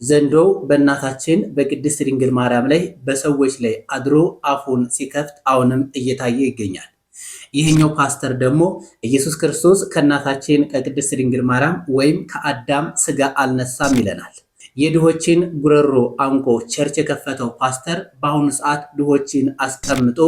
ዘንዶው በእናታችን በቅድስት ድንግል ማርያም ላይ በሰዎች ላይ አድሮ አፉን ሲከፍት አሁንም እየታየ ይገኛል። ይህኛው ፓስተር ደግሞ ኢየሱስ ክርስቶስ ከእናታችን ከቅድስት ድንግል ማርያም ወይም ከአዳም ስጋ አልነሳም ይለናል። የድሆችን ጉረሮ አንቆ ቸርች የከፈተው ፓስተር በአሁኑ ሰዓት ድሆችን አስቀምጦ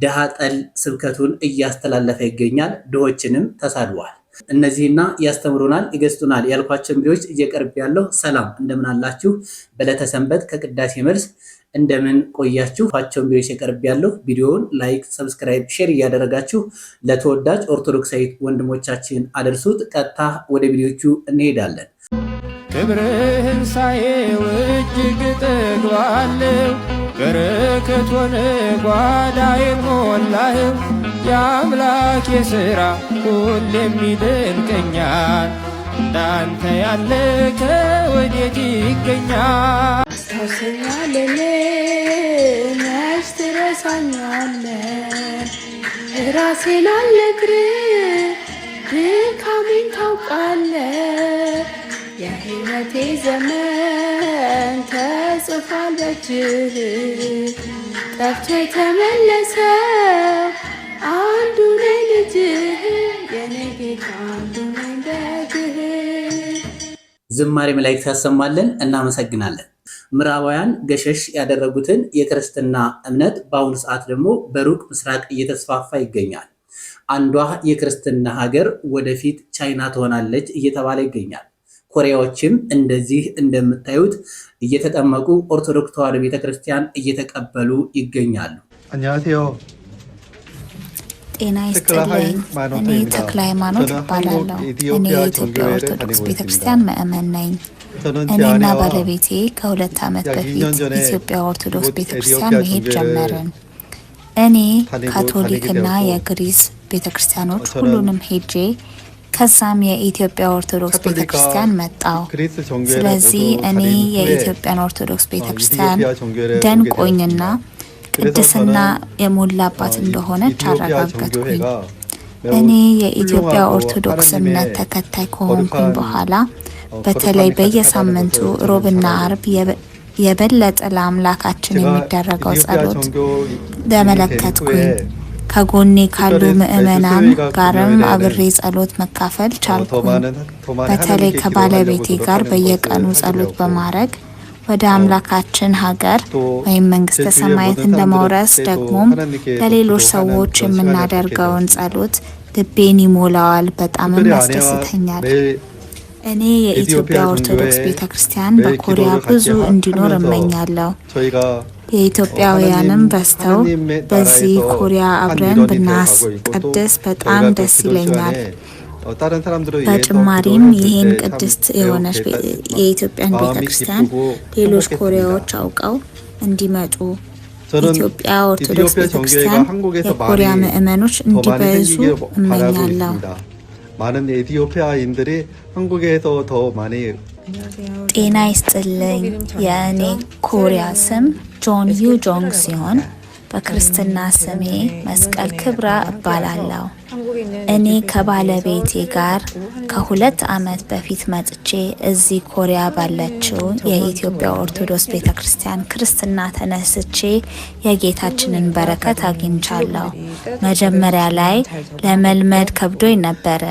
ድሃ ጠል ስብከቱን እያስተላለፈ ይገኛል። ድሆችንም ተሳድቧል። እነዚህና ያስተምሩናል ይገስጡናል ያልኳቸው ቪዲዮዎች እየቀርብ ያለው ሰላም እንደምን አላችሁ? በዕለተ ሰንበት ከቅዳሴ መልስ እንደምን ቆያችሁ? ፋቸውን ቪዲዮዎች እየቀርብ ያለው ቪዲዮውን ላይክ፣ ሰብስክራይብ፣ ሼር እያደረጋችሁ ለተወዳጅ ኦርቶዶክሳዊ ወንድሞቻችን አድርሱት። ቀጥታ ወደ ቪዲዮቹ እንሄዳለን። ክብርህን ሳየው እጅግ እጠግባለሁ፣ በረከት ሆነ ጓዳዬን ሞላኸው። የአምላክ የሥራ ሁሌም ይደንቀኛል፣ እንዳንተ ያለ ከወዴት ይገኛል? አስታውሰኛለህ መች ትረሳኛለህ? ራሴን አልነግርህ ድካሜን ታውቃለህ። የሕይወቴ ዘመን ተጽፏል በእጅህ፣ ጠፍቶ የተመለሰው አንዱ ነኝ ልጅህ፣ የኔ ጌታ አንዱ ነኝ በግህ። ዝማሬ መላእክት ያሰማልን። እናመሰግናለን። ምዕራባውያን ገሸሽ ያደረጉትን የክርስትና እምነት በአሁኑ ሰዓት ደግሞ በሩቅ ምስራቅ እየተስፋፋ ይገኛል። አንዷ የክርስትና ሀገር ወደፊት ቻይና ትሆናለች እየተባለ ይገኛል። ኮሪያዎችም እንደዚህ እንደምታዩት እየተጠመቁ ኦርቶዶክስ ተዋሕዶ ቤተክርስቲያን እየተቀበሉ ይገኛሉ። 안녕하세요. ጤና ይስጥልኝ። እኔ ተክለ ሃይማኖት እባላለሁ። እኔ የኢትዮጵያ ኦርቶዶክስ ቤተክርስቲያን ምእመን ነኝ። እኔና ባለቤቴ ከ2 ዓመት በፊት ኢትዮጵያ ኦርቶዶክስ ቤተክርስቲያን መሄድ ጀመርን። እኔ ካቶሊክና የግሪስ ቤተክርስቲያኖች ሁሉንም ሄጄ ከዛም የኢትዮጵያ ኦርቶዶክስ ቤተክርስቲያን መጣው። ስለዚህ እኔ የኢትዮጵያን ኦርቶዶክስ ቤተክርስቲያን ደንቆኝና ቅድስና የሞላባት እንደሆነች አረጋገጥኩኝ። እኔ የኢትዮጵያ ኦርቶዶክስ እምነት ተከታይ ከሆንኩኝ በኋላ በተለይ በየሳምንቱ ሮብና አርብ የበለጠ ለአምላካችን የሚደረገው ጸሎት ተመለከትኩኝ። ከጎኔ ካሉ ምእመናን ጋርም አብሬ ጸሎት መካፈል ቻልኩኝ። በተለይ ከባለቤቴ ጋር በየቀኑ ጸሎት በማድረግ ወደ አምላካችን ሀገር ወይም መንግስተ ሰማያትን ለመውረስ ደግሞም ለሌሎች ሰዎች የምናደርገውን ጸሎት ልቤን ይሞላዋል፣ በጣምም ያስደስተኛል። እኔ የኢትዮጵያ ኦርቶዶክስ ቤተክርስቲያን በኮሪያ ብዙ እንዲኖር እመኛለሁ። የኢትዮጵያውያንም በስተው በዚህ ኮሪያ አብረን ብናስቀድስ በጣም ደስ ይለኛል። በጭማሪም ይህን ቅድስት የሆነች የኢትዮጵያን ቤተክርስቲያን ሌሎች ኮሪያዎች አውቀው እንዲመጡ ኢትዮጵያ ኦርቶዶክስ ቤተክርስቲያን የኮሪያ ምእመኖች እንዲበዙ እመኛለሁ። ጤና ይስጥልኝ። የእኔ ኮሪያ ስም ጆን ዩ ጆንግ ሲሆን በክርስትና ስሜ መስቀል ክብራ እባላለሁ። እኔ ከባለቤቴ ጋር ከ2 ዓመት በፊት መጥቼ እዚህ ኮሪያ ባለችው የኢትዮጵያ ኦርቶዶክስ ቤተክርስቲያን ክርስትና ተነስቼ የጌታችንን በረከት አግኝቻለሁ። መጀመሪያ ላይ ለመልመድ ከብዶኝ ነበረ።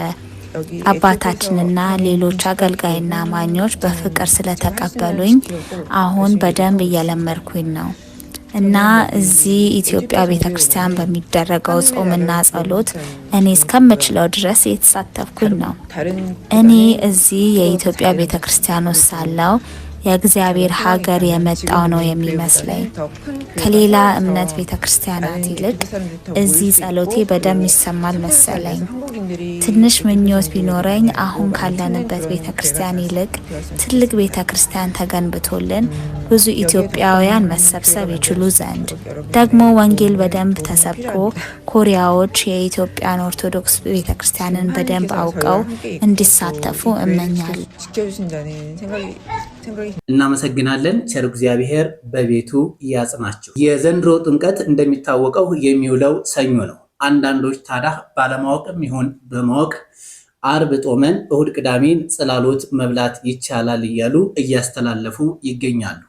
አባታችንና ሌሎች አገልጋይና አማኞች በፍቅር ስለተቀበሉኝ አሁን በደንብ እየለመድኩኝ ነው እና እዚህ ኢትዮጵያ ቤተክርስቲያን በሚደረገው ጾምና ጸሎት እኔ እስከምችለው ድረስ እየተሳተፍኩኝ ነው። እኔ እዚህ የኢትዮጵያ ቤተክርስቲያን ውስጥ ሳለሁ የእግዚአብሔር ሀገር የመጣው ነው የሚመስለኝ። ከሌላ እምነት ቤተክርስቲያናት ይልቅ እዚህ ጸሎቴ በደም ይሰማል መሰለኝ። ትንሽ ምኞት ቢኖረኝ አሁን ካለንበት ቤተክርስቲያን ይልቅ ትልቅ ቤተክርስቲያን ተገንብቶልን ብዙ ኢትዮጵያውያን መሰብሰብ ይችሉ ዘንድ ደግሞ ወንጌል በደንብ ተሰብኮ ኮሪያዎች የኢትዮጵያን ኦርቶዶክስ ቤተክርስቲያንን በደንብ አውቀው እንዲሳተፉ እመኛለሁ። እናመሰግናለን። ቸር እግዚአብሔር በቤቱ ያጽናችሁ። የዘንድሮ ጥምቀት እንደሚታወቀው የሚውለው ሰኞ ነው። አንዳንዶች ታዲያ ባለማወቅም ይሁን በማወቅ አርብ ጦመን እሁድ ቅዳሜን ጽላሎት መብላት ይቻላል እያሉ እያስተላለፉ ይገኛሉ።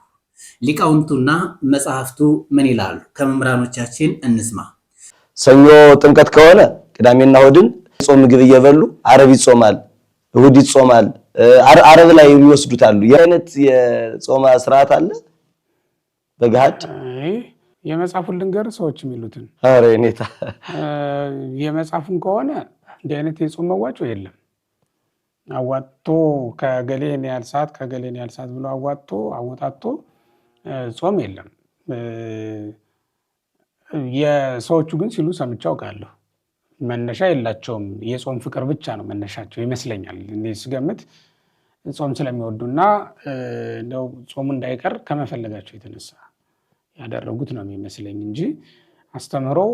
ሊቃውንቱና መጽሐፍቱ ምን ይላሉ? ከመምህራኖቻችን እንስማ። ሰኞ ጥምቀት ከሆነ ቅዳሜና እሁድን ጾም ምግብ እየበሉ አረብ ይጾማል፣ እሁድ ይጾማል። አረብ ላይ ይወስዱታሉ። የአይነት የጾማ ስርዓት አለ በጋድ የመጽሐፉን ልንገር ሰዎች የሚሉትን አረ እኔታ የመጽሐፉን ከሆነ እንዲህ አይነት የጾም መዋጮ የለም። አዋጥቶ ከገሌን ያህል ሰዓት ከገሌን ያህል ሰዓት ብሎ አወጣቶ ጾም የለም። የሰዎቹ ግን ሲሉ ሰምቼ አውቃለሁ። መነሻ የላቸውም። የጾም ፍቅር ብቻ ነው መነሻቸው ይመስለኛል። እኔ ስገምት ጾም ስለሚወዱና እንደው ጾሙ እንዳይቀር ከመፈለጋቸው የተነሳ ያደረጉት ነው የሚመስለኝ እንጂ አስተምረው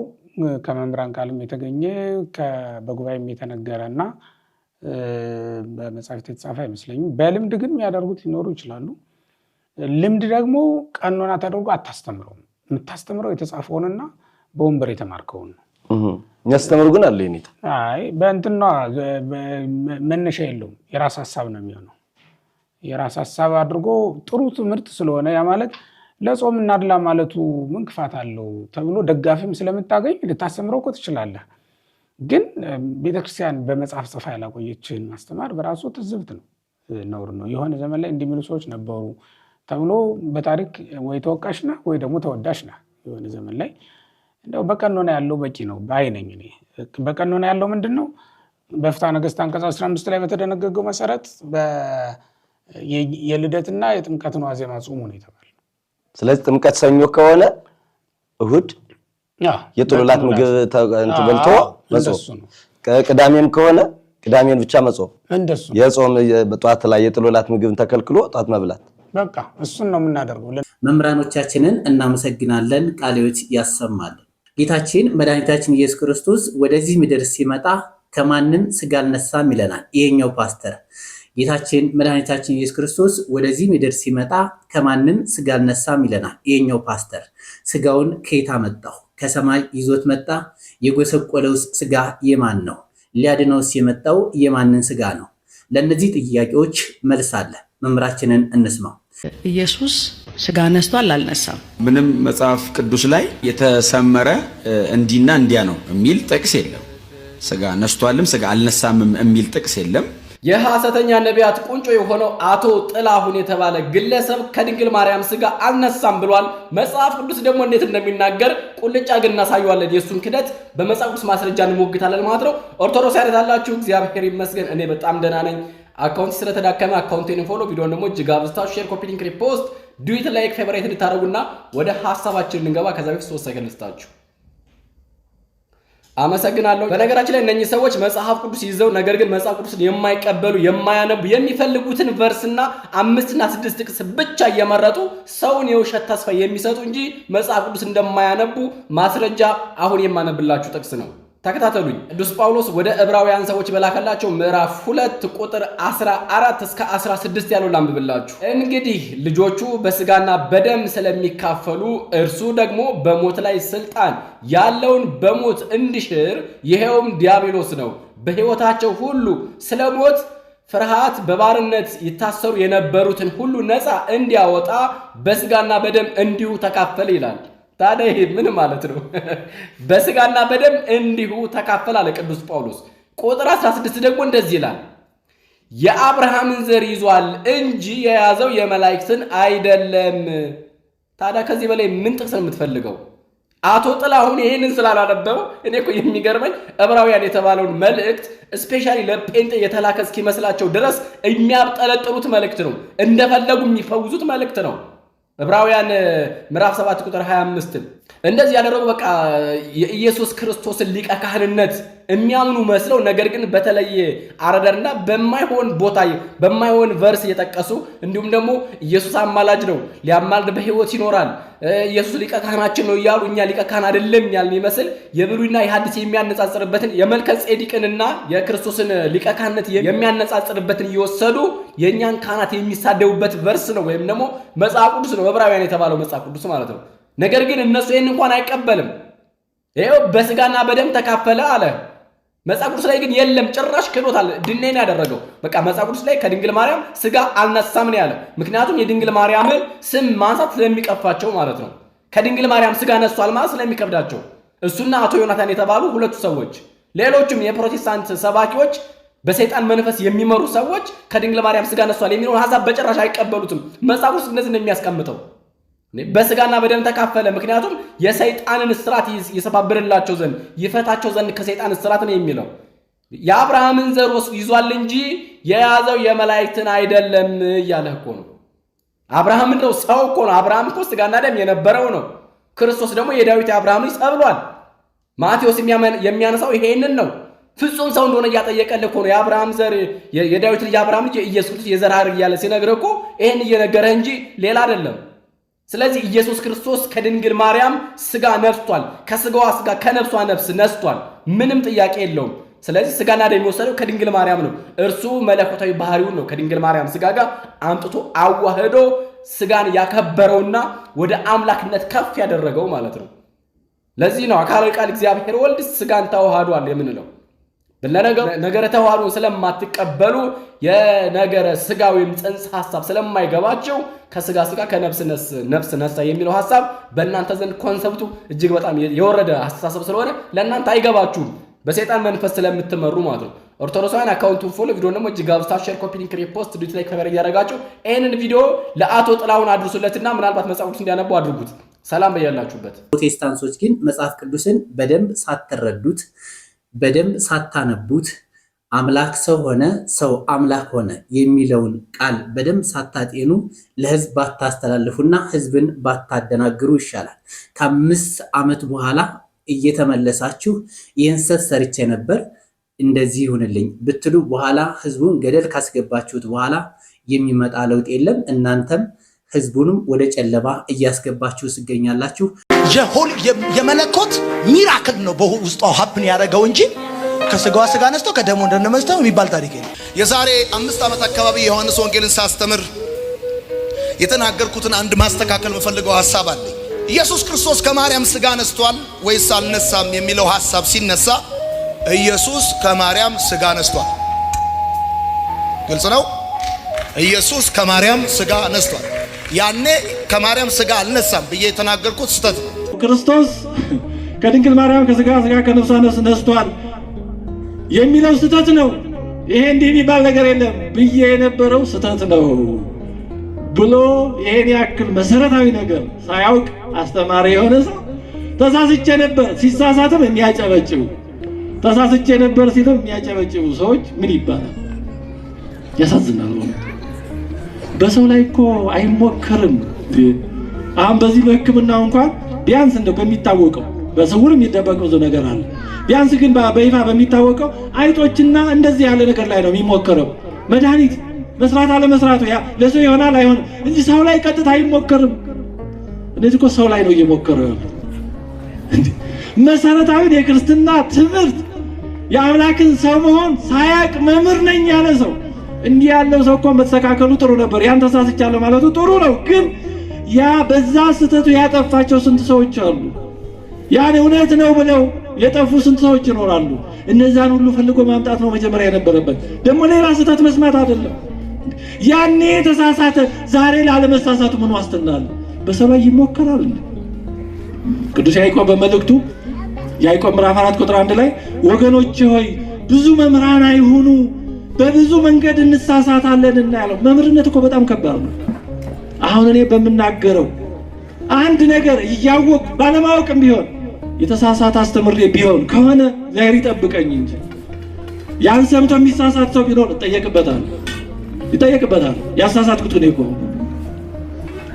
ከመምህራን ቃልም የተገኘ በጉባኤም የተነገረና በመጽሐፍት የተጻፈ አይመስለኝም። በልምድ ግን የሚያደርጉት ሊኖሩ ይችላሉ። ልምድ ደግሞ ቀኖና ተደርጎ አታስተምረውም። የምታስተምረው የተጻፈውንና በወንበር የተማርከውን ነው። የሚያስተምሩ ግን አለ ይኔታ በእንትና መነሻ የለውም። የራስ ሐሳብ ነው የሚሆነው። የራስ ሐሳብ አድርጎ ጥሩ ትምህርት ስለሆነ ያ ማለት ለጾም እናድላ ማለቱ ምን ክፋት አለው ተብሎ ደጋፊም ስለምታገኝ ልታስተምረው እኮ ትችላለህ። ግን ቤተክርስቲያን በመጽሐፍ ጽፋ ያላቆየችን ማስተማር በራሱ ትዝብት ነው፣ ነውር ነው። የሆነ ዘመን ላይ እንደሚሉ ሰዎች ነበሩ ተብሎ በታሪክ ወይ ተወቃሽ ነህ ወይ ደግሞ ተወዳሽ ነህ። የሆነ ዘመን ላይ እንደው በቀኖና ያለው በቂ ነው ባይነኝ እኔ። በቀኖና ያለው ምንድነው? በፍትሐ ነገሥት አንቀጽ 15 ላይ በተደነገገው መሰረት የልደትና የጥምቀትን ዋዜማ ጾሙ ነው የተባለው። ስለዚህ ጥምቀት ሰኞ ከሆነ እሁድ የጥሉላት ምግብ ተበልቶ መጾም፣ ቅዳሜም ከሆነ ቅዳሜን ብቻ መጾም፣ እንደሱ የጾም በጧት ላይ የጥሉላት ምግብን ተከልክሎ ጧት መብላት። በቃ እሱን ነው የምናደርገው። መምህራኖቻችንን እናመሰግናለን። ቃልዮት ያሰማል። ጌታችን መድኃኒታችን ኢየሱስ ክርስቶስ ወደዚህ ምድር ሲመጣ ከማንም ስጋ አልነሳም ይለናል ይሄኛው ፓስተር። ጌታችን መድኃኒታችን ኢየሱስ ክርስቶስ ወደዚህ ምድር ሲመጣ ከማንም ስጋ አልነሳም ይለናል ይሄኛው ፓስተር። ስጋውን ከየት አመጣው? ከሰማይ ይዞት መጣ? የጎሰቆለውስ ስጋ የማን ነው? ሊያድነውስ የመጣው የማንን ስጋ ነው? ለእነዚህ ጥያቄዎች መልስ አለ። መምህራችንን እንስማው። ኢየሱስ ስጋ ነስቷል አልነሳም? ምንም መጽሐፍ ቅዱስ ላይ የተሰመረ እንዲና እንዲያ ነው የሚል ጥቅስ የለም። ስጋ ነስቷልም ስጋ አልነሳምም የሚል ጥቅስ የለም። የሐሰተኛ ነቢያት ቁንጮ የሆነው አቶ ጥላሁን የተባለ ግለሰብ ከድንግል ማርያም ስጋ አልነሳም ብሏል። መጽሐፍ ቅዱስ ደግሞ እንዴት እንደሚናገር ቁልጫ ግን እናሳየዋለን። የሱን ክደት በመጽሐፍ ቅዱስ ማስረጃ እንሞግታለን ማለት ነው። ኦርቶዶክስ አይነት አላችሁ? እግዚአብሔር ይመስገን እኔ በጣም ደህና ነኝ። አካውንት ስለተዳከመ አካውንቴን ፎሎ፣ ቪዲዮን ደግሞ እጅግ አብዝታችሁ ሼር፣ ኮፒ ሊንክ፣ ሪፖስት፣ ዱዊት፣ ላይክ፣ ፌቨራይት እንድታደርጉና ወደ ሐሳባችን እንገባ። ከዛ በፊት 3 ሰከንድ ልስጣችሁ። አመሰግናለሁ። በነገራችን ላይ እነኚህ ሰዎች መጽሐፍ ቅዱስ ይዘው ነገር ግን መጽሐፍ ቅዱስን የማይቀበሉ የማያነቡ የሚፈልጉትን ቨርስና 5 እና 6 ጥቅስ ብቻ እየመረጡ ሰውን የውሸት ተስፋ የሚሰጡ እንጂ መጽሐፍ ቅዱስ እንደማያነቡ ማስረጃ አሁን የማነብላችሁ ጥቅስ ነው። ተከታተሉኝ። ቅዱስ ጳውሎስ ወደ ዕብራውያን ሰዎች በላከላቸው ምዕራፍ 2 ቁጥር 14 እስከ 16 ያለው ላንብብላችሁ። እንግዲህ ልጆቹ በስጋና በደም ስለሚካፈሉ እርሱ ደግሞ በሞት ላይ ስልጣን ያለውን በሞት እንዲሽር ይሄውም ዲያብሎስ ነው። በሕይወታቸው ሁሉ ስለ ሞት ፍርሃት በባርነት ይታሰሩ የነበሩትን ሁሉ ነፃ እንዲያወጣ በስጋና በደም እንዲሁ ተካፈለ ይላል። ታዲያ ይሄ ምን ማለት ነው? በስጋና በደም እንዲሁ ተካፈለ አለ ቅዱስ ጳውሎስ። ቁጥር 16 ደግሞ እንደዚህ ይላል፣ የአብርሃምን ዘር ይዟል እንጂ የያዘው የመላእክትን አይደለም። ታዲያ ከዚህ በላይ ምን ጥቅስ ነው የምትፈልገው? አቶ ጥላሁን ይሄንን ስላላነበበው እኔ እኮ የሚገርመኝ ዕብራውያን የተባለውን መልእክት ስፔሻሊ ለጴንጤ የተላከ እስኪመስላቸው ድረስ የሚያብጠለጥሉት መልእክት ነው። እንደፈለጉ የሚፈውዙት መልእክት ነው። ዕብራውያን ምዕራፍ 7 ቁጥር 25 እንደዚህ ያደረጉ በቃ የኢየሱስ ክርስቶስን ሊቀ ካህንነት የሚያምኑ መስለው ነገር ግን በተለየ አረዳድና በማይሆን ቦታ በማይሆን ቨርስ እየጠቀሱ እንዲሁም ደግሞ ኢየሱስ አማላጅ ነው፣ ሊያማልድ በሕይወት ይኖራል፣ ኢየሱስ ሊቀ ካህናችን ነው እያሉ እኛ ሊቀ ካህን አይደለም ያልን ይመስል የብሉይና የሐዲስ የሚያነጻጽርበትን የመልከ ጼዴቅንና የክርስቶስን ሊቀ ካህንነት የሚያነጻጽርበትን እየወሰዱ የእኛን ካህናት የሚሳደቡበት ቨርስ ነው ወይም ደግሞ መጽሐፍ ቅዱስ ነው፣ ዕብራውያን የተባለው መጽሐፍ ቅዱስ ማለት ነው። ነገር ግን እነሱ ይህን እንኳን አይቀበልም። ይኸው በስጋና በደም ተካፈለ አለ። መጽሐፍ ቅዱስ ላይ ግን የለም፣ ጭራሽ ክዶታል። ድኔን ያደረገው በቃ መጽሐፍ ቅዱስ ላይ ከድንግል ማርያም ስጋ አልነሳም ነው ያለው። ምክንያቱም የድንግል ማርያምን ስም ማንሳት ስለሚቀፋቸው ማለት ነው። ከድንግል ማርያም ስጋ ነሷል ማለት ስለሚከብዳቸው እሱና አቶ ዮናታን የተባሉ ሁለቱ ሰዎች፣ ሌሎችም የፕሮቴስታንት ሰባኪዎች በሰይጣን መንፈስ የሚመሩ ሰዎች ከድንግል ማርያም ስጋ ነሷል የሚለውን ሐሳብ በጭራሽ አይቀበሉትም። መጽሐፍ ቅዱስ እንደዚህ ነው የሚያስቀምጠው። በስጋና በደም ተካፈለ፣ ምክንያቱም የሰይጣንን እስራት ይሰባብርላቸው ዘንድ ይፈታቸው ዘንድ ከሰይጣን እስራት ነው የሚለው። የአብርሃምን ዘር ይዟል እንጂ የያዘው የመላእክትን አይደለም እያለ እኮ ነው። አብርሃም ነው ሰው እኮ ነው። አብርሃም እኮ ስጋና ደም የነበረው ነው። ክርስቶስ ደግሞ የዳዊት የአብርሃም ልጅ ተብሏል። ማቴዎስ የሚያነሳው ይሄንን ነው። ፍጹም ሰው እንደሆነ እያጠየቀልህ እኮ ነው። የአብርሃም ዘር የዳዊት ልጅ የአብርሃም ልጅ የኢየሱስ የዘር ሐረግ እያለ ሲነግርህ እኮ ይሄን እየነገረህ እንጂ ሌላ አይደለም። ስለዚህ ኢየሱስ ክርስቶስ ከድንግል ማርያም ስጋ ነስቷል። ከስጋዋ ስጋ ከነፍሷ ነፍስ ነስቷል። ምንም ጥያቄ የለውም። ስለዚህ ስጋና ደም የሚወሰደው ከድንግል ማርያም ነው። እርሱ መለኮታዊ ባህሪውን ነው ከድንግል ማርያም ስጋ ጋር አምጥቶ አዋህዶ ስጋን ያከበረውና ወደ አምላክነት ከፍ ያደረገው ማለት ነው። ለዚህ ነው አካላዊ ቃል እግዚአብሔር ወልድ ስጋን ተዋህዷል የምንለው። ነገረ ተዋህዶን ስለማትቀበሉ የነገረ ስጋዊም ጽንሰ ሐሳብ ስለማይገባቸው ከስጋ ስጋ ከነፍስ ነፍስ ነሳ የሚለው ሐሳብ በእናንተ ዘንድ ኮንሰፕቱ እጅግ በጣም የወረደ አስተሳሰብ ስለሆነ ለእናንተ አይገባችሁም፣ በሰይጣን መንፈስ ስለምትመሩ ማለት ነው። ኦርቶዶክሳውያን አካውንቱን ፎሎ ቪዲዮ ደግሞ እጅግ አብስታ ሼር፣ ኮፒ ሊንክ፣ ሪፖስት ዲት ላይ ከበር ያደረጋችሁ ይሄንን ቪዲዮ ለአቶ ጥላሁን አድርሱለትና ምናልባት መጽሐፍ ቅዱስ እንዲያነቡ አድርጉት። ሰላም በያላችሁበት። ፕሮቴስታንቶች ግን መጽሐፍ ቅዱስን በደንብ ሳትረዱት በደንብ ሳታነቡት አምላክ ሰው ሆነ ሰው አምላክ ሆነ የሚለውን ቃል በደንብ ሳታጤኑ ለህዝብ ባታስተላልፉና ህዝብን ባታደናግሩ ይሻላል። ከ5 ዓመት በኋላ እየተመለሳችሁ ይህን ሰርቼ ነበር እንደዚህ ይሁንልኝ ብትሉ በኋላ ህዝቡን ገደል ካስገባችሁት በኋላ የሚመጣ ለውጥ የለም። እናንተም ህዝቡንም ወደ ጨለማ እያስገባችሁ ትገኛላችሁ። የመለኮት ሚራክል ነው በውስጧ ሀፕን ያደረገው እንጂ ከስጋዋ ስጋ ነስቶ ከደሙ እንደነመስተው የሚባል ታሪክ የለም። የዛሬ 5 ዓመት አካባቢ ዮሐንስ ወንጌልን ሳስተምር የተናገርኩትን አንድ ማስተካከል የምፈልገው ሐሳብ አለ። ኢየሱስ ክርስቶስ ከማርያም ስጋ ነስቷል ወይስ አልነሳም የሚለው ሐሳብ ሲነሳ ኢየሱስ ከማርያም ስጋ ነስቷል። ግልጽ ነው። ኢየሱስ ከማርያም ስጋ ነስቷል። ያኔ ከማርያም ስጋ አልነሳም ብዬ የተናገርኩት ስተት ነው። ክርስቶስ ከድንግል ማርያም ከስጋ ስጋ ከነፍሷ ነፍስ ነስቷል የሚለው ስተት ነው። ይሄ እንዲህ የሚባል ነገር የለም ብዬ የነበረው ስተት ነው ብሎ ይሄን ያክል መሰረታዊ ነገር ሳያውቅ አስተማሪ የሆነ ሰው ተሳስቼ ነበር ሲሳሳትም የሚያጨበጭቡ ተሳስቼ ነበር ሲልም የሚያጨበጭቡ ሰዎች ምን ይባላል? ያሳዝናል። በሰው ላይ እኮ አይሞከርም። አሁን በዚህ በሕክምናው እንኳን ቢያንስ እንደው በሚታወቀው በስውር የሚደበቅ ብዙ ነገር አለ። ቢያንስ ግን በይፋ በሚታወቀው አይጦችና እንደዚህ ያለ ነገር ላይ ነው የሚሞከረው። መድኃኒት መስራት አለ መስራቱ ያ ለሰው ይሆናል አይሆንም እንጂ ሰው ላይ ቀጥታ አይሞከርም። እነዚህ እኮ ሰው ላይ ነው እየሞከሩ ያሉት። መሰረታዊ የክርስትና ትምህርት የአምላክን ሰው መሆን ሳያቅ መምህር ነኝ ያለ ሰው እንዲህ ያለው ሰው እኮ መተካከሉ ጥሩ ነበር። ያን ተሳስቻለሁ ማለቱ ጥሩ ነው። ግን ያ በዛ ስተቱ ያጠፋቸው ስንት ሰዎች አሉ። ያን እውነት ነው ብለው የጠፉ ስንት ሰዎች ይኖራሉ። እነዛን ሁሉ ፈልጎ ማምጣት ነው መጀመሪያ የነበረበት። ደግሞ ሌላ ስተት መስማት አይደለም። ያኔ የተሳሳተ ዛሬ ላለመሳሳቱ ምን ዋስትና አለ? በሰው ላይ ይሞከራል። ቅዱስ ያዕቆብ በመልእክቱ ያዕቆብ ምዕራፍ 4 ቁጥር 1 ላይ ወገኖች ሆይ ብዙ መምህራን አይሁኑ በብዙ መንገድ እንሳሳታለንና ያለው። መምህርነት እኮ በጣም ከባድ ነው። አሁን እኔ በምናገረው አንድ ነገር እያወቅሁ ባለማወቅም ቢሆን የተሳሳተ አስተምሬ ቢሆን ከሆነ እግዚአብሔር ይጠብቀኝ እንጂ ያን ሰምቶ የሚሳሳት ሰው ቢኖር ይጠየቅበታል። ያሳሳትኩት እኔ እኮ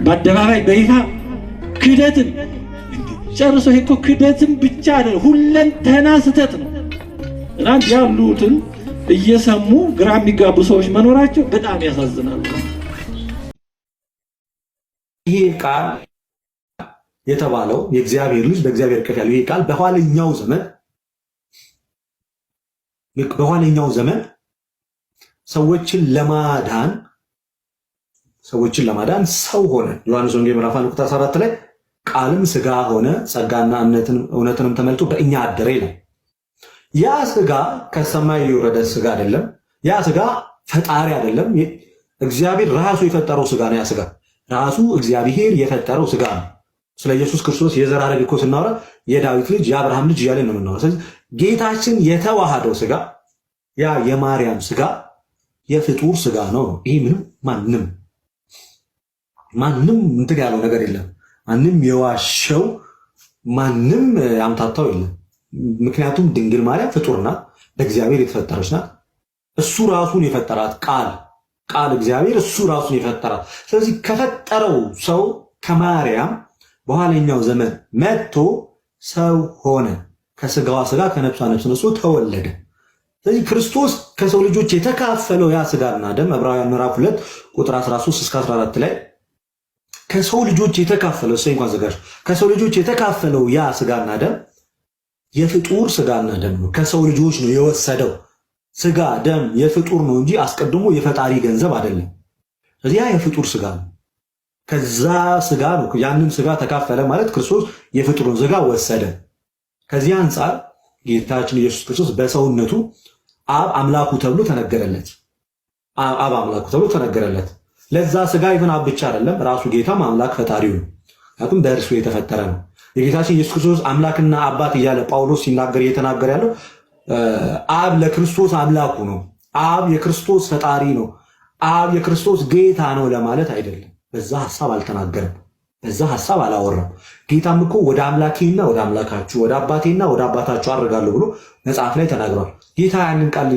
በአደባባይ በይፋ ክህደትን ጨርሶ ይሄ እኮ ክህደትን ብቻ አይደለም ሁለንተና ስህተት ነው። እና ያሉትን እየሰሙ ግራ የሚጋቡ ሰዎች መኖራቸው በጣም ያሳዝናል። ይሄ ቃል የተባለው የእግዚአብሔር ልጅ በእግዚአብሔር እቅፍ ያለው ይሄ ቃል በኋለኛው ዘመን ሰዎችን ለማዳን ሰው ሆነ። ዮሐንስ ወንጌል ምዕራፍ 1 ቁጥር 14 ላይ ቃልም ስጋ ሆነ ጸጋና እውነትንም ተመልቶ በእኛ አደረ ይላል። ያ ስጋ ከሰማይ የወረደ ስጋ አይደለም። ያ ስጋ ፈጣሪ አይደለም። እግዚአብሔር ራሱ የፈጠረው ስጋ ነው። ያ ስጋ ራሱ እግዚአብሔር የፈጠረው ስጋ ነው። ስለ ኢየሱስ ክርስቶስ የዘር ሐረግ እኮ ስናወራ የዳዊት ልጅ የአብርሃም ልጅ እያለን ነው የምናወራው። ስለዚህ ጌታችን የተዋሃደው ስጋ ያ የማርያም ስጋ የፍጡር ስጋ ነው። ይሄ ምንም ማንም እንትን ያለው ነገር የለም። ማንም የዋሸው ማንም ያምታታው የለም። ምክንያቱም ድንግል ማርያም ፍጡር ናት፣ በእግዚአብሔር የተፈጠረች ናት። እሱ ራሱን የፈጠራት ቃል እግዚአብሔር እሱ ራሱን የፈጠራት። ስለዚህ ከፈጠረው ሰው ከማርያም በኋለኛው ዘመን መጥቶ ሰው ሆነ። ከስጋዋ ስጋ ከነፍሷ ነፍስ ነስቶ ተወለደ። ስለዚህ ክርስቶስ ከሰው ልጆች የተካፈለው ያ ስጋና ደም ዕብራውያን ምዕራፍ 2 ቁጥር 13 እስከ 14 ላይ ከሰው ልጆች የተካፈለው እንኳን ዘጋሽ ከሰው ልጆች የተካፈለው ያ ስጋና ደም የፍጡር ስጋና ደም ነው። ከሰው ልጆች ነው የወሰደው። ስጋ ደም የፍጡር ነው እንጂ አስቀድሞ የፈጣሪ ገንዘብ አይደለም። ስለዚህ ያ የፍጡር ስጋ ነው። ከዛ ስጋ ነው ያንን ስጋ ተካፈለ ማለት ክርስቶስ የፍጡሩን ስጋ ወሰደ። ከዚህ አንጻር ጌታችን ኢየሱስ ክርስቶስ በሰውነቱ አብ አምላኩ ተብሎ ተነገረለት። አብ አምላኩ ተብሎ ተነገረለት። ለዛ ስጋ ይሁን አብ ብቻ አይደለም፣ ራሱ ጌታም አምላክ ፈጣሪው ነው። ምክንያቱም በእርሱ የተፈጠረ ነው። የጌታችን ኢየሱስ ክርስቶስ አምላክና አባት እያለ ጳውሎስ ሲናገር እየተናገረ ያለው አብ ለክርስቶስ አምላኩ ነው፣ አብ የክርስቶስ ፈጣሪ ነው፣ አብ የክርስቶስ ጌታ ነው ለማለት አይደለም። በዛ ሐሳብ አልተናገረም፣ በዛ ሐሳብ አላወራም። ጌታም እኮ ወደ አምላኬና ወደ አምላካችሁ ወደ አባቴና ወደ አባታችሁ አድርጋለሁ ብሎ መጽሐፍ ላይ ተናግሯል። ጌታ ያንን ቃል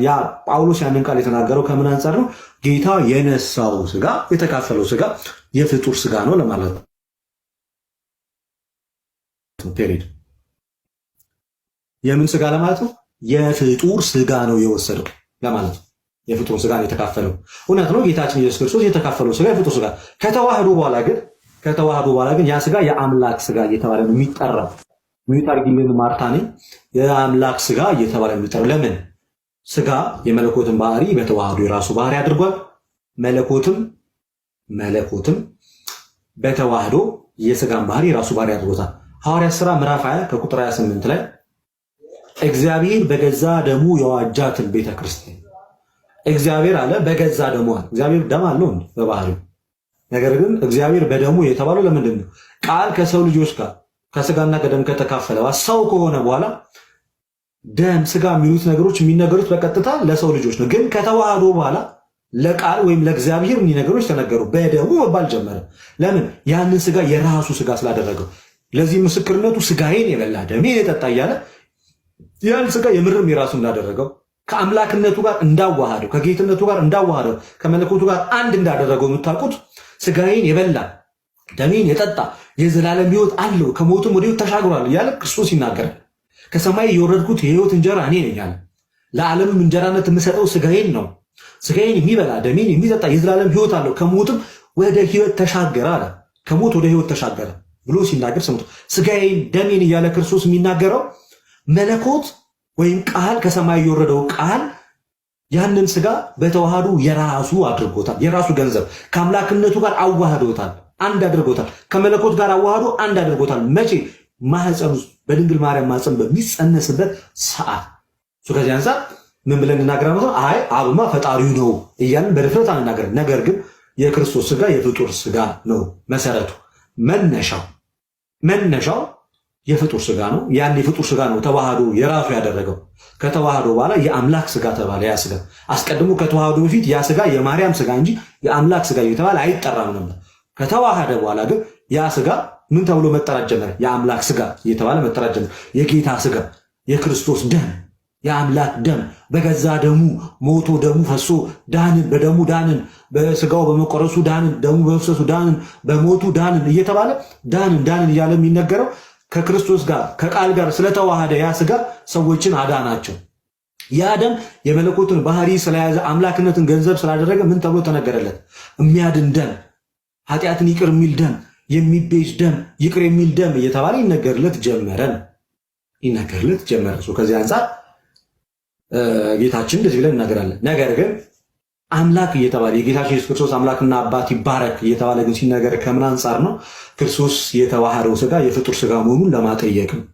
ጳውሎስ ያንን ቃል የተናገረው ከምን አንጻር ነው? ጌታ የነሳው ስጋ የተካፈለው ስጋ የፍጡር ስጋ ነው ለማለት ነው። ፔሪድ የምን ስጋ ለማለት ነው? የፍጡር ስጋ ነው የወሰደው ለማለት ነው። የፍጡር ስጋ ነው የተካፈለው። እውነት ነው። ጌታችን ኢየሱስ ክርስቶስ የተካፈለው ስጋ የፍጡር ስጋ ከተዋህዶ በኋላ ግን ያ ስጋ የአምላክ ስጋ እየተባለ ነው የሚጠራው። ሚታርጊልን ማርታ ነኝ የአምላክ ስጋ እየተባለ ነው የሚጠራው። ለምን? ስጋ የመለኮትን ባህሪ በተዋህዶ የራሱ ባህሪ አድርጓል። መለኮትም በተዋህዶ የስጋን ባህሪ የራሱ ባህሪ አድርጎታል። ሐዋርያት ሥራ ምዕራፍ 20 ከቁጥር 28 ላይ እግዚአብሔር በገዛ ደሙ የዋጃትን ቤተክርስቲያን እግዚአብሔር አለ በገዛ ደሙ አለ። እግዚአብሔር ደም አለው በባህሪው። ነገር ግን እግዚአብሔር በደሙ የተባለው ለምንድን ነው? ቃል ከሰው ልጆች ጋር ከስጋና ከደም ከተካፈለ ሰው ከሆነ በኋላ ደም ስጋ የሚሉት ነገሮች የሚነገሩት በቀጥታ ለሰው ልጆች ነው። ግን ከተዋህዶ በኋላ ለቃል ወይም ለእግዚአብሔር እኚህ ነገሮች ተነገሩ፣ በደሙ መባል ጀመረ። ለምን? ያንን ስጋ የራሱ ስጋ ስላደረገው። ለዚህ ምስክርነቱ ስጋዬን የበላ ደሜን የጠጣ እያለ ያን ስጋ የምርም የራሱ እንዳደረገው ከአምላክነቱ ጋር እንዳዋሃደው ከጌትነቱ ጋር እንዳዋሃደው ከመለኮቱ ጋር አንድ እንዳደረገው የምታውቁት ስጋዬን የበላ ደሜን የጠጣ የዘላለም ሕይወት አለው ከሞቱም ወደ ሕይወት ተሻግሯል እያለ ክርስቶስ ይናገራል። ከሰማይ የወረድኩት የሕይወት እንጀራ እኔ ነኝ አለ። ለዓለምም እንጀራነት የምሰጠው ስጋዬን ነው። ስጋዬን የሚበላ ደሜን የሚጠጣ የዘላለም ሕይወት አለው ከሞትም ወደ ሕይወት ተሻገረ አለ። ከሞት ወደ ሕይወት ተሻገረ ብሎ ሲናገር ሰምቶ ስጋዬን ደሜን እያለ ክርስቶስ የሚናገረው መለኮት ወይም ቃል ከሰማይ የወረደው ቃል ያንን ስጋ በተዋህዶ የራሱ አድርጎታል። የራሱ ገንዘብ ከአምላክነቱ ጋር አዋህዶታል፣ አንድ አድርጎታል። ከመለኮት ጋር አዋህዶ አንድ አድርጎታል። መቼ? ማህፀን ውስጥ በድንግል ማርያም ማህፀን በሚጸነስበት ሰዓት። ከዚህ አንፃር ምን ብለን እንናገራለን? አይ አብማ ፈጣሪው ነው እያልን በድፍረት አንናገርም። ነገር ግን የክርስቶስ ስጋ የፍጡር ስጋ ነው። መሰረቱ መነሻው የፍጡር ስጋ ነው። ያን የፍጡር ስጋ ነው ተዋህዶ የራሱ ያደረገው። ከተዋህዶ በኋላ የአምላክ ስጋ ተባለ። ያ ስጋ አስቀድሞ ከተዋህዶ በፊት ያ ስጋ የማርያም ስጋ እንጂ የአምላክ ስጋ እየተባለ አይጠራም ነበር። ከተዋህደ በኋላ ግን ያ ስጋ ምን ተብሎ መጠራት ጀመረ? የአምላክ ስጋ እየተባለ መጠራት ጀመረ። የጌታ ስጋ፣ የክርስቶስ ደም፣ የአምላክ ደም በገዛ ደሙ ሞቶ ደሙ ፈሶ ዳንን፣ በደሙ ዳንን፣ በስጋው በመቆረሱ ዳንን፣ ደሙ በመፍሰሱ ዳንን፣ በሞቱ ዳንን እየተባለ ዳንን እያለ የሚነገረው ከክርስቶስ ጋር ከቃል ጋር ስለተዋሃደ ያ ስጋ ሰዎችን አዳናቸው። ያ ደም የመለኮትን ባህሪ ስለያዘ አምላክነትን ገንዘብ ስላደረገ ምን ተብሎ ተነገረለት? የሚያድን ደም፣ ኃጢአትን ይቅር የሚል ደም፣ የሚቤዥ ደም፣ ይቅር የሚል ደም እየተባለ ይነገርለት ጀመረ። ከዚህ አንጻር ጌታችን እንደዚህ ብለን እናገራለን። ነገር ግን አምላክ እየተባለ የጌታችን ኢየሱስ ክርስቶስ አምላክና አባት ይባረክ እየተባለ ግን ሲነገር ከምን አንጻር ነው? ክርስቶስ የተዋሃደው ስጋ የፍጡር ስጋ መሆኑን ለማጠየቅ ነው።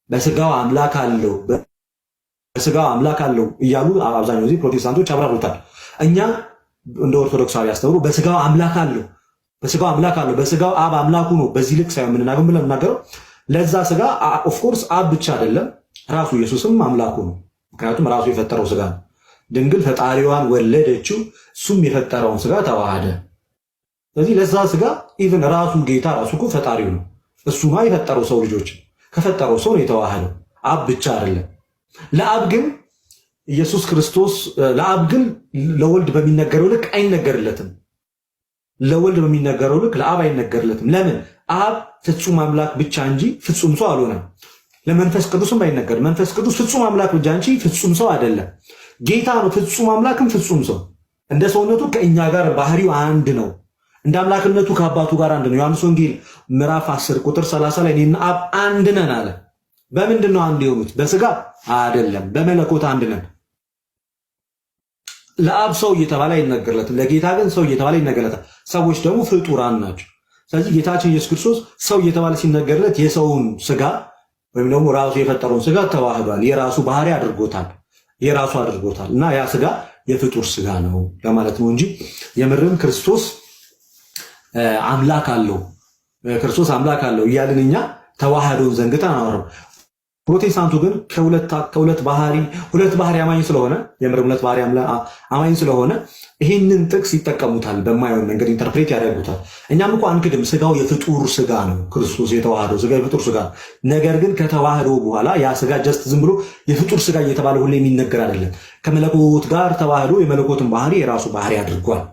በስጋው አምላክ አለው በስጋ አምላክ አለው እያሉ አብዛኛው ጊዜ ፕሮቴስታንቶች ያብራሩታል። እኛ እንደ ኦርቶዶክሳዊ አስተምሮ በስጋው አምላክ አለው፣ በስጋው አምላክ አለው፣ በስጋው አብ አምላኩ ነው። በዚህ ልክ ሳይሆን የምንናገረው ለዛ ስጋ ኦፍ ኮርስ አብ ብቻ አይደለም፣ ራሱ ኢየሱስም አምላኩ ነው። ምክንያቱም ራሱ የፈጠረው ስጋ ነው። ድንግል ፈጣሪዋን ወለደችው፣ እሱም የፈጠረውን ስጋ ተዋሃደ። ስለዚህ ለዛ ስጋ ኢቭን ራሱ ጌታ ራሱ እኮ ፈጣሪው ነው። እሱ ነው የፈጠረው ሰው ልጆች፣ ከፈጠረው ሰው ነው የተዋሃደው፣ አብ ብቻ አይደለም። ለአብ ግን ኢየሱስ ክርስቶስ ለአብ ግን ለወልድ በሚነገረው ልክ አይነገርለትም። ለወልድ በሚነገረው ልክ ለአብ አይነገርለትም። ለምን? አብ ፍጹም አምላክ ብቻ እንጂ ፍጹም ሰው አልሆነም። ለመንፈስ ቅዱስም አይነገር። መንፈስ ቅዱስ ፍጹም አምላክ ብቻ እንጂ ፍጹም ሰው አይደለም። ጌታ ነው ፍጹም አምላክም ፍጹም ሰው። እንደ ሰውነቱ ከእኛ ጋር ባህሪው አንድ ነው። እንደ አምላክነቱ ከአባቱ ጋር አንድ ነው። ዮሐንስ ወንጌል ምዕራፍ 10 ቁጥር 30 ላይ እኔና አብ አንድ ነን አለ። በምንድን ነው አንድ የሆኑት? በስጋ አይደለም፣ በመለኮት አንድ ነን። ለአብ ሰው እየተባለ አይነገርለትም፣ ለጌታ ግን ሰው እየተባለ ይነገርለታል። ሰዎች ደግሞ ፍጡራን ናቸው። ስለዚህ ጌታችን ኢየሱስ ክርስቶስ ሰው እየተባለ ሲነገርለት የሰውን ስጋ ወይም ደግሞ ራሱ የፈጠረውን ስጋ ተዋህዷል፣ የራሱ ባህሪ አድርጎታል፣ የራሱ አድርጎታል። እና ያ ስጋ የፍጡር ስጋ ነው ለማለት ነው እንጂ የምርም ክርስቶስ አምላክ አለው፣ ክርስቶስ አምላክ አለው እያልን እኛ ተዋህዶን ዘንግተን አናወራም። ፕሮቴስታንቱ ግን ሁለት ባህሪ አማኝ ስለሆነ የምርም ሁለት ባህሪ አማኝ ስለሆነ ይህንን ጥቅስ ይጠቀሙታል፣ በማይሆን መንገድ ኢንተርፕሬት ያደርጉታል። እኛም እኮ አንክድም፣ ስጋው የፍጡር ስጋ ነው። ክርስቶስ የተዋህደው ስጋ የፍጡር ስጋ ነው። ነገር ግን ከተዋህዶ በኋላ ያ ስጋ ጀስት ዝም ብሎ የፍጡር ስጋ እየተባለ ሁሌ የሚነገር አይደለም። ከመለኮት ጋር ተዋህዶ የመለኮትን ባህሪ የራሱ ባህሪ አድርጓል።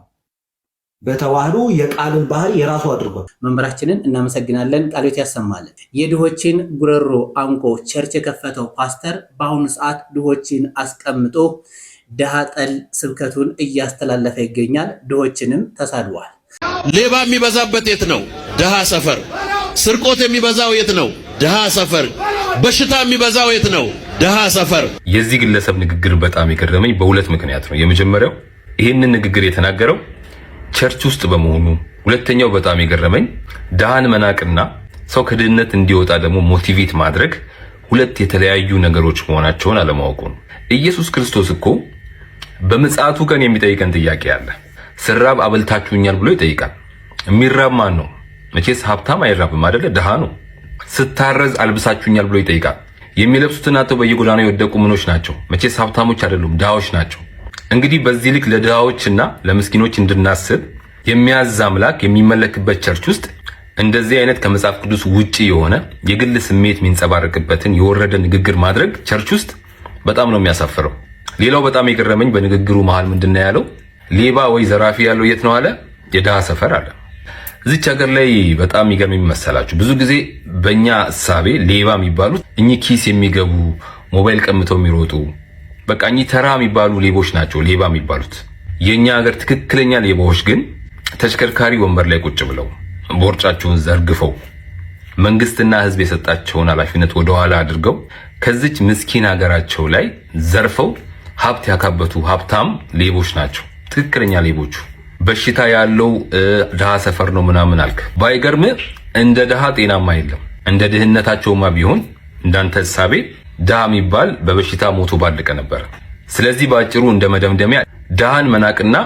በተዋህዶ የቃልን ባህሪ የራሱ አድርጓል። መምህራችንን እናመሰግናለን። ቃሎት ያሰማልን። የድሆችን ጉረሮ አንቆ ቸርች የከፈተው ፓስተር በአሁኑ ሰዓት ድሆችን አስቀምጦ ድሃ ጠል ስብከቱን እያስተላለፈ ይገኛል። ድሆችንም ተሳድቧል። ሌባ የሚበዛበት የት ነው? ድሃ ሰፈር። ስርቆት የሚበዛው የት ነው? ድሃ ሰፈር። በሽታ የሚበዛው የት ነው? ድሃ ሰፈር። የዚህ ግለሰብ ንግግር በጣም የገረመኝ በሁለት ምክንያት ነው። የመጀመሪያው ይህንን ንግግር የተናገረው ቸርች ውስጥ በመሆኑ፣ ሁለተኛው በጣም የገረመኝ ድሃን መናቅና ሰው ከድህነት እንዲወጣ ደግሞ ሞቲቬት ማድረግ ሁለት የተለያዩ ነገሮች መሆናቸውን አለማወቁ ነው። ኢየሱስ ክርስቶስ እኮ በምጽአቱ ቀን የሚጠይቀን ጥያቄ አለ። ስራብ አበልታችሁኛል ብሎ ይጠይቃል። የሚራብ ማን ነው? መቼስ ሀብታም አይራብም አይደለ? ድሃ ነው። ስታረዝ አልብሳችሁኛል ብሎ ይጠይቃል። የሚለብሱትን አጥተው በየጎዳናው የወደቁ ምኖች ናቸው? መቼስ ሀብታሞች አይደሉም፣ ድሃዎች ናቸው። እንግዲህ በዚህ ልክ ለድሃዎችና ለምስኪኖች እንድናስብ የሚያዝ አምላክ የሚመለክበት ቸርች ውስጥ እንደዚህ አይነት ከመጽሐፍ ቅዱስ ውጪ የሆነ የግል ስሜት የሚንጸባረቅበትን የወረደ ንግግር ማድረግ ቸርች ውስጥ በጣም ነው የሚያሳፍረው። ሌላው በጣም የገረመኝ በንግግሩ መሃል ምንድነው ያለው? ሌባ ወይ ዘራፊ ያለው የት ነው አለ? የድሃ ሰፈር አለ። እዚች ሀገር ላይ በጣም የሚገርም መሰላችሁ፣ ብዙ ጊዜ በእኛ እሳቤ ሌባ የሚባሉት እኚህ ኪስ የሚገቡ ሞባይል ቀምተው የሚሮጡ በቃ እኚህ ተራ የሚባሉ ሌቦች ናቸው ሌባ የሚባሉት። የኛ ሀገር ትክክለኛ ሌባዎች ግን ተሽከርካሪ ወንበር ላይ ቁጭ ብለው ቦርጫቸውን ዘርግፈው መንግስትና ህዝብ የሰጣቸውን ኃላፊነት ወደ ኋላ አድርገው ከዚች ምስኪን ሀገራቸው ላይ ዘርፈው ሀብት ያካበቱ ሀብታም ሌቦች ናቸው ትክክለኛ ሌቦቹ። በሽታ ያለው ድሃ ሰፈር ነው ምናምን አልክ። ባይገርም እንደ ድሃ ጤናማ የለም። እንደ ድህነታቸውማ ቢሆን እንዳንተ እሳቤ ድሃ የሚባል በበሽታ ሞቶ ባለቀ ነበር። ስለዚህ ባጭሩ እንደ መደምደሚያ ድሃን መናቅና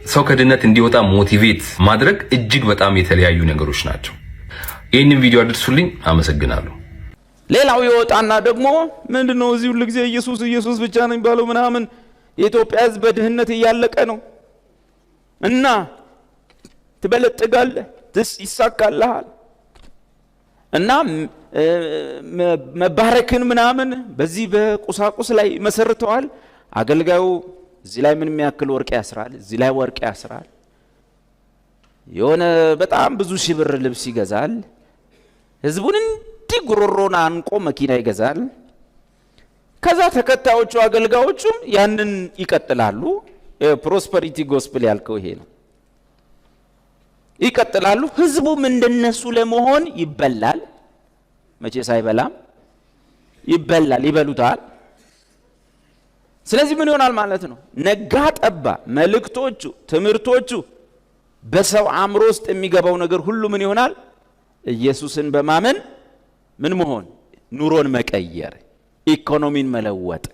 ሰው ከድህነት እንዲወጣ ሞቲቬት ማድረግ እጅግ በጣም የተለያዩ ነገሮች ናቸው። ይህንን ቪዲዮ አድርሱልኝ። አመሰግናለሁ። ሌላው ይወጣና ደግሞ ምንድነው እዚህ ሁሉ ጊዜ ኢየሱስ ኢየሱስ ብቻ ነው የሚባለው ምናምን፣ የኢትዮጵያ ህዝብ በድህነት እያለቀ ነው እና ትበለጥጋለህ፣ ይሳካልሃል እና መባረክን ምናምን በዚህ በቁሳቁስ ላይ መሰርተዋል። አገልጋዩ እዚህ ላይ ምን የሚያክል ወርቅ ያስራል፣ እዚህ ላይ ወርቅ ያስራል። የሆነ በጣም ብዙ ሺህ ብር ልብስ ይገዛል። ህዝቡን እንዲህ ጉሮሮን አንቆ መኪና ይገዛል። ከዛ ተከታዮቹ አገልጋዮቹም ያንን ይቀጥላሉ። ፕሮስፐሪቲ ጎስፕል ያልከው ይሄ ነው። ይቀጥላሉ። ህዝቡም እንደነሱ ለመሆን ይበላል። መቼስ አይበላም፣ ይበላል፣ ይበሉታል። ስለዚህ ምን ይሆናል ማለት ነው? ነጋ ጠባ መልእክቶቹ፣ ትምህርቶቹ በሰው አእምሮ ውስጥ የሚገባው ነገር ሁሉ ምን ይሆናል? ኢየሱስን በማመን ምን መሆን? ኑሮን መቀየር፣ ኢኮኖሚን መለወጥ፣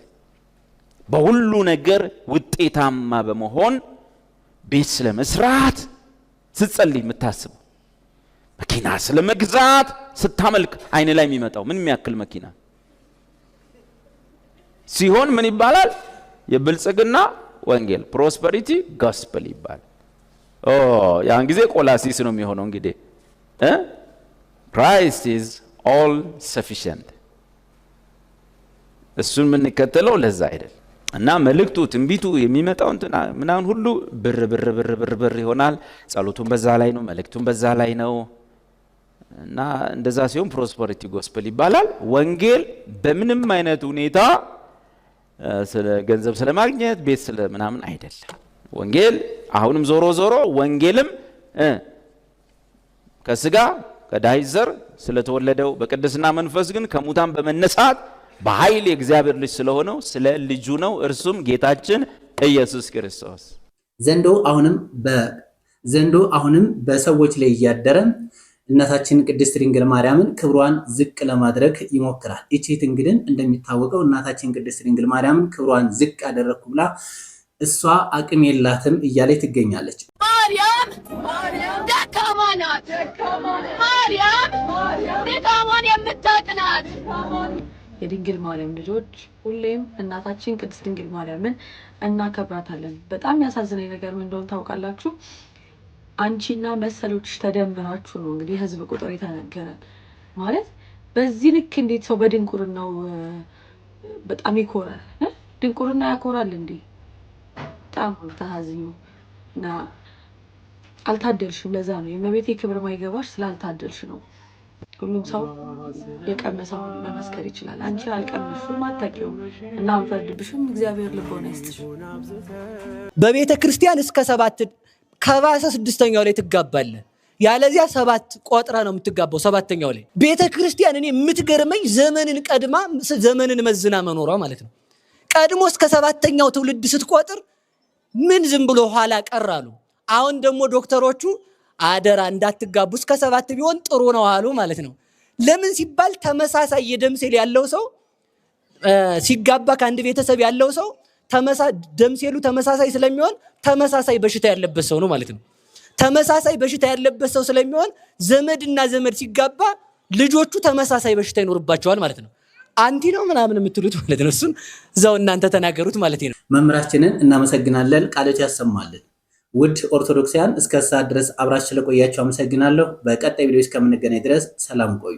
በሁሉ ነገር ውጤታማ በመሆን ቤት ስለመስራት ስትጸልይ የምታስበው፣ መኪና ስለመግዛት ስታመልክ አይን ላይ የሚመጣው ምን የሚያክል መኪና ሲሆን ምን ይባላል? የብልጽግና ወንጌል ፕሮስፐሪቲ ጎስፐል ይባላል። ያን ጊዜ ቆላሲስ ነው የሚሆነው። እንግዲህ Christ is all sufficient። እሱን የምንከተለው ለዛ አይደል እና መልእክቱ ትንቢቱ የሚመጣው እንትና ምናምን ሁሉ ብር ብር ብር ብር ብር ይሆናል። ጸሎቱን በዛ ላይ ነው፣ መልእክቱን በዛ ላይ ነው እና እንደዛ ሲሆን ፕሮስፐሪቲ ጎስፐል ይባላል። ወንጌል በምንም አይነት ሁኔታ ስለ ገንዘብ ስለማግኘት ቤት ስለ ምናምን አይደለም። ወንጌል አሁንም ዞሮ ዞሮ ወንጌልም ከስጋ ከዳዊት ዘር ስለተወለደው በቅድስና መንፈስ ግን ከሙታን በመነሳት በኃይል የእግዚአብሔር ልጅ ስለሆነው ስለ ልጁ ነው፣ እርሱም ጌታችን ኢየሱስ ክርስቶስ። ዘንዶ አሁንም በሰዎች ላይ እያደረ እናታችን ቅድስት ድንግል ማርያምን ክብሯን ዝቅ ለማድረግ ይሞክራል። እቺት እንግዲህ እንደሚታወቀው እናታችን ቅድስት ድንግል ማርያምን ክብሯን ዝቅ አደረኩ ብላ እሷ አቅም የላትም እያለች ትገኛለች። ማርያም ደካማ ናት። ማርያም ድካሟን የምታጥናት። የድንግል ማርያም ልጆች ሁሌም እናታችን ቅድስት ድንግል ማርያምን እናከብራታለን። በጣም ያሳዝነኝ ነገር ምን እንደሆነ ታውቃላችሁ? አንቺና መሰሎችሽ ተደምራችሁ ነው እንግዲህ ህዝብ ቁጥር የተነገረን ማለት። በዚህ ልክ እንዴት ሰው በድንቁርናው በጣም ይኮራል? ድንቁርና ያኮራል እንዴ? በጣም ተሐዝኙ እና አልታደልሽም። ለዛ ነው የእመቤቴ ክብር ማይገባሽ፣ ስላልታደልሽ ነው። ሁሉም ሰው የቀመሰውን መመስከር ይችላል። አንቺ አልቀመሽም፣ አታውቂውም እና አንፈርድብሽም። እግዚአብሔር ልቦና ይስጥሽ። በቤተ ክርስቲያን እስከ 7 ከባሰ 6ኛው ላይ ትጋባለህ። ያለዚያ 7 ቆጥራ ነው የምትጋባው። 7ኛው ላይ ቤተ ክርስቲያን እኔ የምትገርመኝ ዘመንን ቀድማ ዘመንን መዝና መኖሯ ማለት ነው። ቀድሞ እስከ 7ኛው ትውልድ ስትቆጥር ምን ዝም ብሎ ኋላ ቀራሉ። አሁን ደግሞ ዶክተሮቹ አደራ እንዳትጋቡ እስከ 7 ቢሆን ጥሩ ነው አሉ ማለት ነው። ለምን ሲባል ተመሳሳይ የደም ሴል ያለው ሰው ሲጋባ ከአንድ ቤተሰብ ያለው ሰው ደም ሴሉ ተመሳሳይ ስለሚሆን ተመሳሳይ በሽታ ያለበት ሰው ነው ማለት ነው። ተመሳሳይ በሽታ ያለበት ሰው ስለሚሆን ዘመድና ዘመድ ሲጋባ ልጆቹ ተመሳሳይ በሽታ ይኖርባቸዋል ማለት ነው። አንቲ ነው ምናምን የምትሉት ማለት ነው። እሱን እዛው እናንተ ተናገሩት ማለት ነው። መምህራችንን እናመሰግናለን። ቃሎት ያሰማልን። ውድ ኦርቶዶክሳውያን እስከ ሰዓት ድረስ አብራችሁ ስለቆያችሁ አመሰግናለሁ። በቀጣይ ቪዲዮ እስከምንገናኝ ድረስ ሰላም ቆዩ።